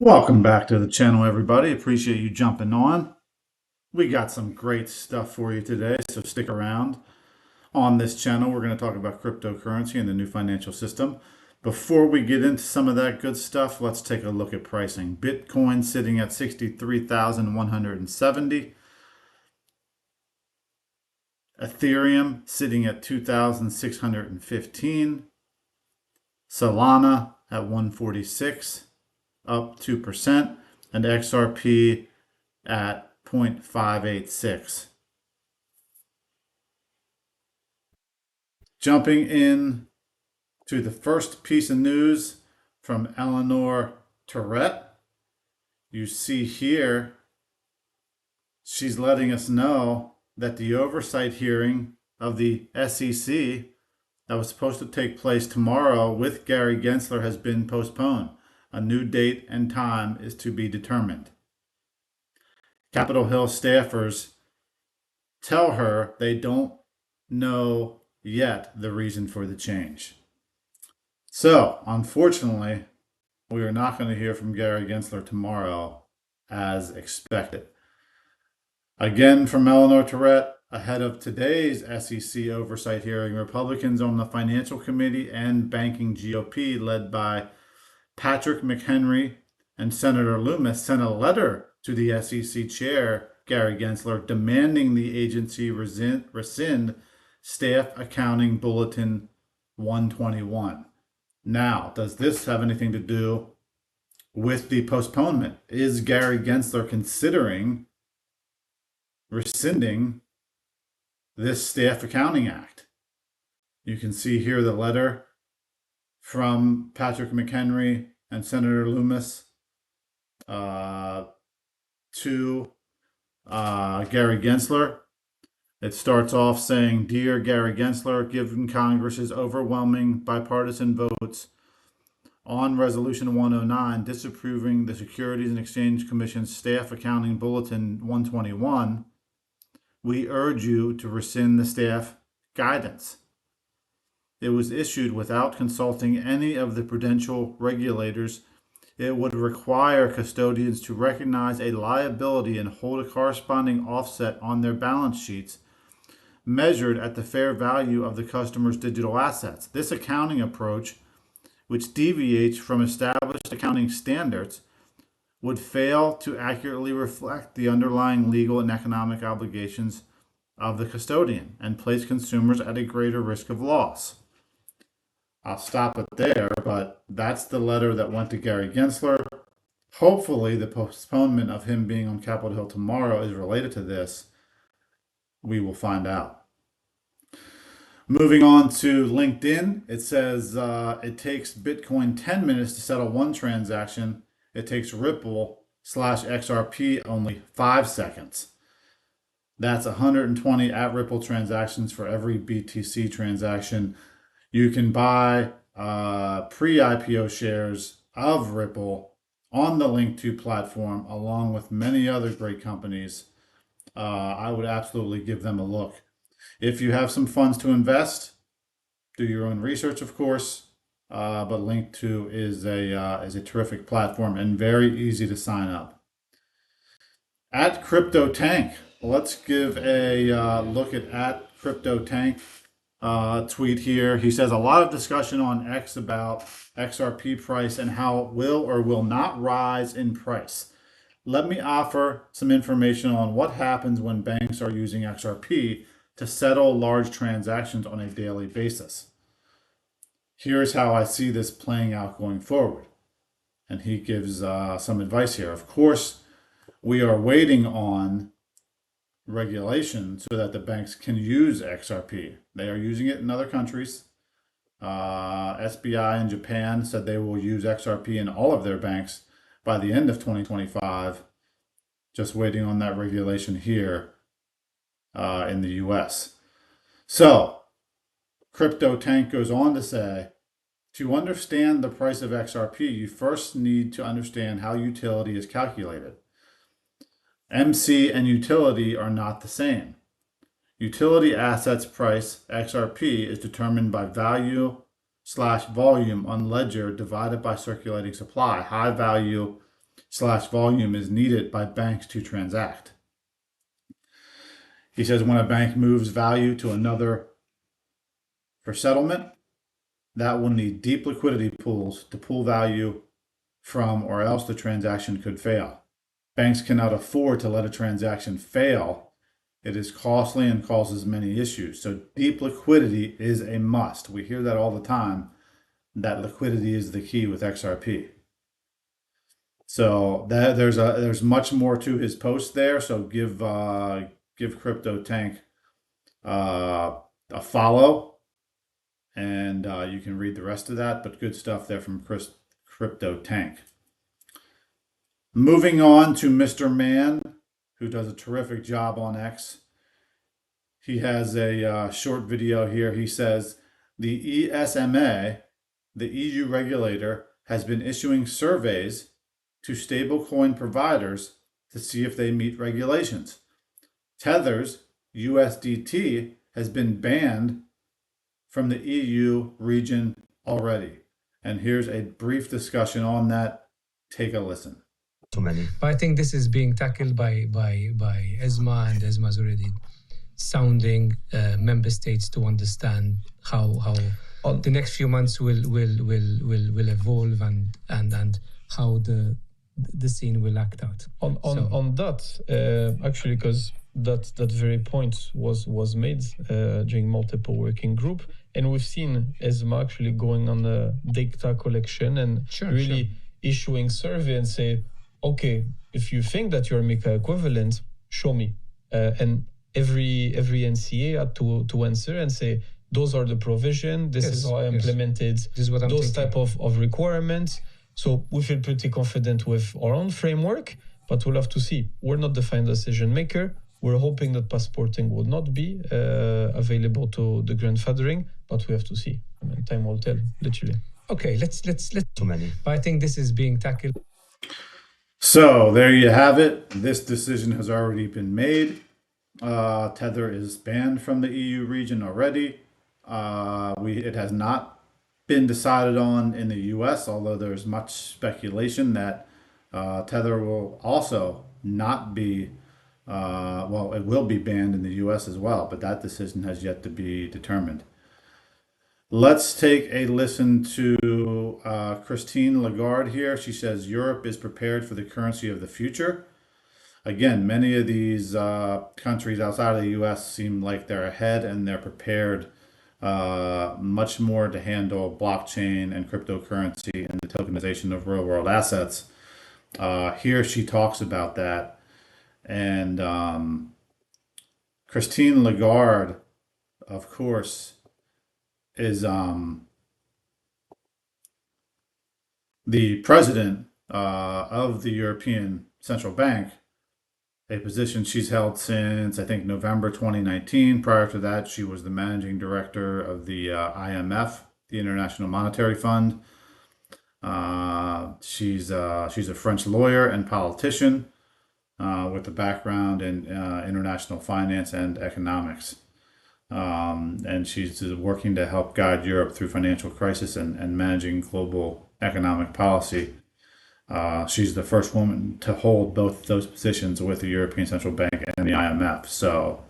Welcome back to the channel, everybody. Appreciate you jumping on. We got some great stuff for you today, so stick around. On this channel, we're going to talk about cryptocurrency and the new financial system. Before we get into some of that good stuff, let's take a look at pricing. Bitcoin sitting at 63,170. Ethereum sitting at 2,615. Solana at 146, up 2%, and XRP at 0.586. Jumping in to the first piece of news from Eleanor Tourette. You see here, she's letting us know that the oversight hearing of the SEC that was supposed to take place tomorrow with Gary Gensler has been postponed. A new date and time is to be determined. Capitol Hill staffers tell her they don't know yet the reason for the change. So, unfortunately, we are not going to hear from Gary Gensler tomorrow as expected. Again, from Eleanor Tourette, ahead of today's SEC oversight hearing, Republicans on the Financial Committee and Banking GOP, led by Patrick McHenry and Senator Loomis, sent a letter to the SEC chair, Gary Gensler, demanding the agency rescind Staff Accounting Bulletin 121. Now, does this have anything to do with the postponement? Is Gary Gensler considering rescinding this Staff Accounting Act? You can see here the letter from Patrick McHenry and Senator Loomis to Gary Gensler. It starts off saying, "Dear Gary Gensler, given Congress's overwhelming bipartisan votes on Resolution 109 disapproving the Securities and Exchange Commission's Staff Accounting Bulletin 121, we urge you to rescind the staff guidance. It was issued without consulting any of the prudential regulators. It would require custodians to recognize a liability and hold a corresponding offset on their balance sheets, measured at the fair value of the customer's digital assets. This accounting approach, which deviates from established accounting standards, would fail to accurately reflect the underlying legal and economic obligations of the custodian and place consumers at a greater risk of loss." I'll stop it there, but that's the letter that went to Gary Gensler. Hopefully, the postponement of him being on Capitol Hill tomorrow is related to this. We will find out. Moving on to LinkedIn, it says it takes Bitcoin 10 minutes to settle one transaction. It takes Ripple/XRP only 5 seconds. That's 120 at Ripple transactions for every BTC transaction. You can buy pre-IPO shares of Ripple on the Link2 platform, along with many other great companies. I would absolutely give them a look. If you have some funds to invest, do your own research, of course. But Link2 is a terrific platform and very easy to sign up. At Crypto Tank, let's give a look at Crypto Tank. Tweet here. He says a lot of discussion on X about XRP price and how it will or will not rise in price. Let me offer some information on what happens when banks are using XRP to settle large transactions on a daily basis. Here's how I see this playing out going forward. And he gives some advice here. Of course, we are waiting on regulation so that the banks can use XRP. They are using it in other countries. SBI in Japan said they will use XRP in all of their banks by the end of 2025. Just waiting on that regulation here in the US. So, Crypto Tank goes on to say, to understand the price of XRP, you first need to understand how utility is calculated. MC and utility are not the same. Utility assets price, XRP, is determined by value/volume on ledger divided by circulating supply. High value slash volume is needed by banks to transact. He says when a bank moves value to another for settlement, that will need deep liquidity pools to pull value from, or else the transaction could fail. Banks cannot afford to let a transaction fail. It is costly and causes many issues. So deep liquidity is a must. We hear that all the time, that liquidity is the key with XRP. So there's much more to his post there. So give Crypto Tank a follow, and you can read the rest of that. But good stuff there from Crypto Tank. Moving on to Mr. Man, who does a terrific job on X. He has a short video here. He says the ESMA, the EU regulator, has been issuing surveys to stablecoin providers to see if they meet regulations. Tether's USDT has been banned from the EU region already. And here's a brief discussion on that. Take a listen. Too many. But I think this is being tackled by ESMA, and ESMA's already sounding member states to understand how the next few months will evolve and how the scene will act out. On that, actually, because that very point was made during multiple working group, and we've seen ESMA actually going on the data collection and issuing survey and say, okay, if you think that you're MiCA equivalent, show me. And every NCA had to answer and say, those are the provision, this is how I implemented those type of requirements. So we feel pretty confident with our own framework, but we'll have to see. We're not the final decision maker. We're hoping that passporting will not be available to the grandfathering, but we have to see. I mean, time will tell, literally. Okay, let's Too many. But I think this is being tackled. So there you have it. This decision has already been made. Tether is banned from the EU region already. It has not been decided on in the US, although there's much speculation that Tether will also not be, it will be banned in the US as well, but that decision has yet to be determined. Let's take a listen to Christine Lagarde here. She says Europe is prepared for the currency of the future. Again, many of these countries outside of the US seem like they're ahead and they're prepared much more to handle blockchain and cryptocurrency and the tokenization of real world assets. Here she talks about that. And Christine Lagarde, of course, is the president of the European Central Bank, a position she's held since, I think, November 2019. Prior to that, she was the managing director of the IMF, the International Monetary Fund. She's a French lawyer and politician with a background in international finance and economics. And she's working to help guide Europe through financial crisis and managing global economic policy. She's the first woman to hold both those positions with the European Central Bank and the IMF. So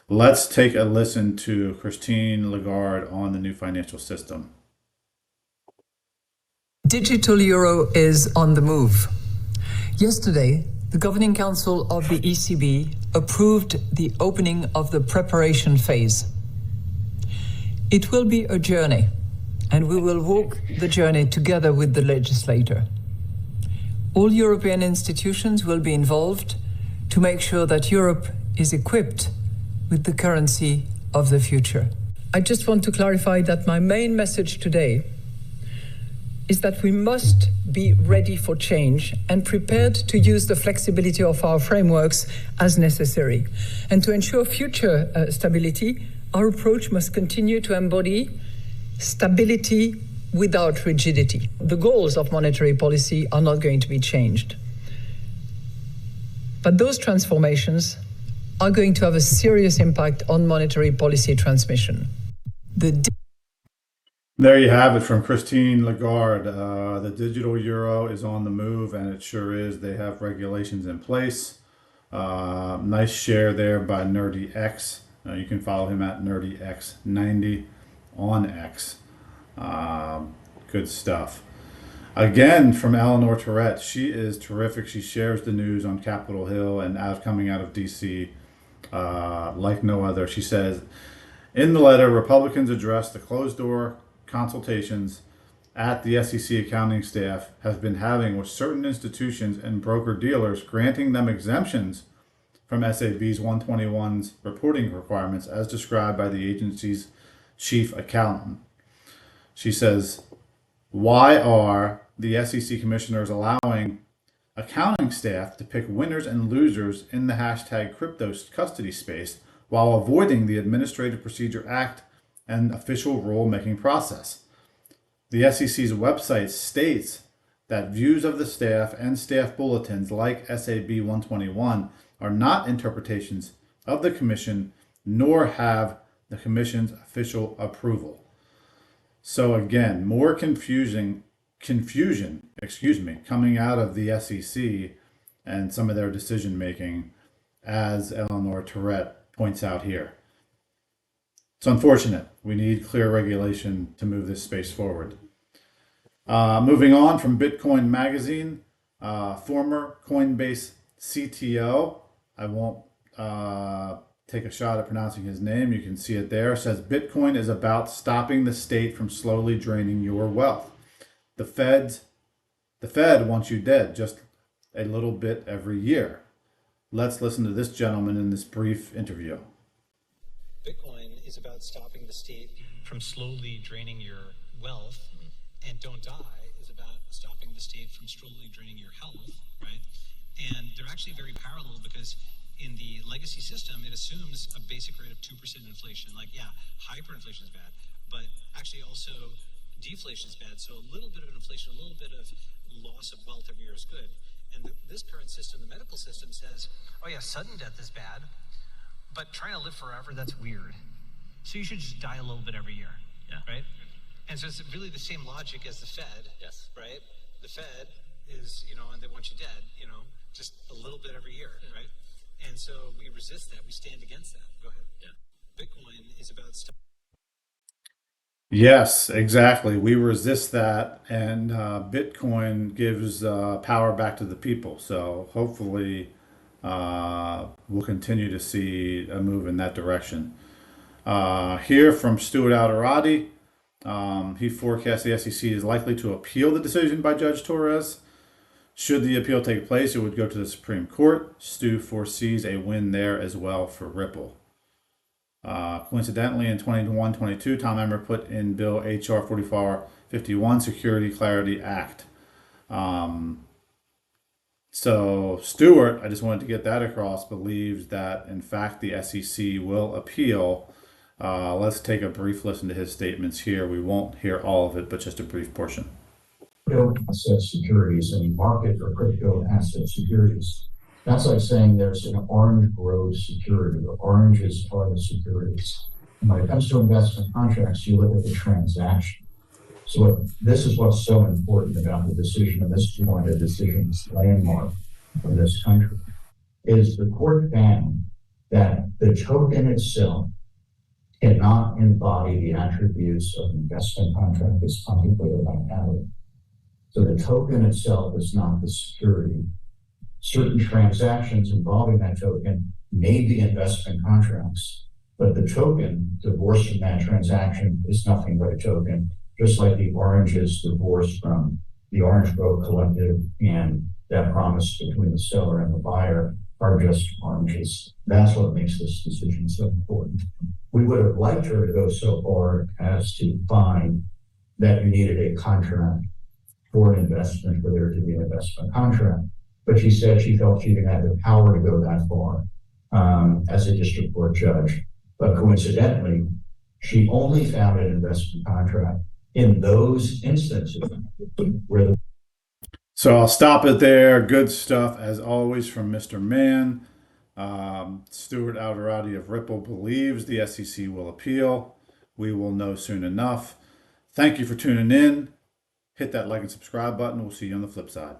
let's take a listen to Christine Lagarde on the new financial system. Digital euro is on the move. Yesterday, the Governing Council of the ECB approved the opening of the preparation phase. It will be a journey, and we will walk the journey together with the legislator. All European institutions will be involved to make sure that Europe is equipped with the currency of the future. I just want to clarify that my main message today is that we must be ready for change and prepared to use the flexibility of our frameworks as necessary. And to ensure future stability, our approach must continue to embody stability without rigidity. The goals of monetary policy are not going to be changed. But those transformations are going to have a serious impact on monetary policy transmission. There you have it from Christine Lagarde. The digital euro is on the move, and it sure is. They have regulations in place. Nice share there by Nerdy X. You can follow him at NerdyX90 on X. Good stuff. Again, from Eleanor Tourette. She is terrific. She shares the news on Capitol Hill and coming out of DC like no other. She says, in the letter, Republicans addressed the closed door consultations at the SEC accounting staff has been having with certain institutions and broker dealers, granting them exemptions from SAB's 121's reporting requirements as described by the agency's chief accountant. She says, why are the SEC commissioners allowing accounting staff to pick winners and losers in the hashtag crypto custody space while avoiding the Administrative Procedure Act and official rulemaking process? The SEC's website states that views of the staff and staff bulletins like SAB 121 are not interpretations of the Commission, nor have the Commission's official approval. So again, more confusion, coming out of the SEC and some of their decision making, as Eleanor Tourette points out here. It's unfortunate. We need clear regulation to move this space forward. Moving on from Bitcoin Magazine, former Coinbase CTO, I won't take a shot at pronouncing his name, you can see it there, says Bitcoin is about stopping the state from slowly draining your wealth. The Fed wants you dead just a little bit every year. Let's listen to this gentleman in this brief interview. Bitcoin is about stopping the state from slowly draining your wealth, and Don't Die is about stopping the state from slowly draining your health, right? And they're actually very parallel because in the legacy system, it assumes a basic rate of 2% inflation. Like, yeah, hyperinflation is bad, but actually also deflation is bad. So a little bit of inflation, a little bit of loss of wealth every year is good. And this current system, the medical system, says, oh yeah, sudden death is bad, but trying to live forever, that's weird. So you should just die a little bit every year, right? And so it's really the same logic as the Fed, right? The Fed is, and they want you dead, just a little bit every year, right? And so we resist that. We stand against that. Go ahead. Yeah. Bitcoin is about stuff. Yes, exactly. We resist that, and Bitcoin gives power back to the people. So hopefully, we'll continue to see a move in that direction. Here from Stuart Alderati, he forecasts the SEC is likely to appeal the decision by Judge Torres. Should the appeal take place, it would go to the Supreme Court. Stu foresees a win there as well for Ripple. Coincidentally, in 21-22, Tom Emmer put in Bill H.R. 4451, Security Clarity Act. So Stewart, I just wanted to get that across, believes that, in fact, the SEC will appeal. Let's take a brief listen to his statements here. We won't hear all of it, but just a brief portion. Crypto asset securities and market for crypto asset securities. That's like saying there's an orange grove security, or orange is part of securities. And when it comes to investment contracts, you look at the transaction. So this is what's so important about the decision, and this is one of the decisions landmark in this country, is the court found that the token itself cannot embody the attributes of an investment contract as contemplated by Howard. So the token itself is not the security. Certain transactions involving that token may be investment contracts, but the token divorced from that transaction is nothing but a token, just like the orange is divorced from the Orange Grove Collective, and that promise between the seller and the buyer are just oranges. That's what makes this decision so important. We would have liked her to go so far as to find that you needed a contract for an investment, for there to be an investment contract. But she said she felt she didn't have the power to go that far as a district court judge. But coincidentally, she only found an investment contract in those instances where the So I'll stop it there. Good stuff, as always, from Mr. Mann. Stuart Alderati of Ripple believes the SEC will appeal. We will know soon enough. Thank you for tuning in. Hit that like and subscribe button. We'll see you on the flip side.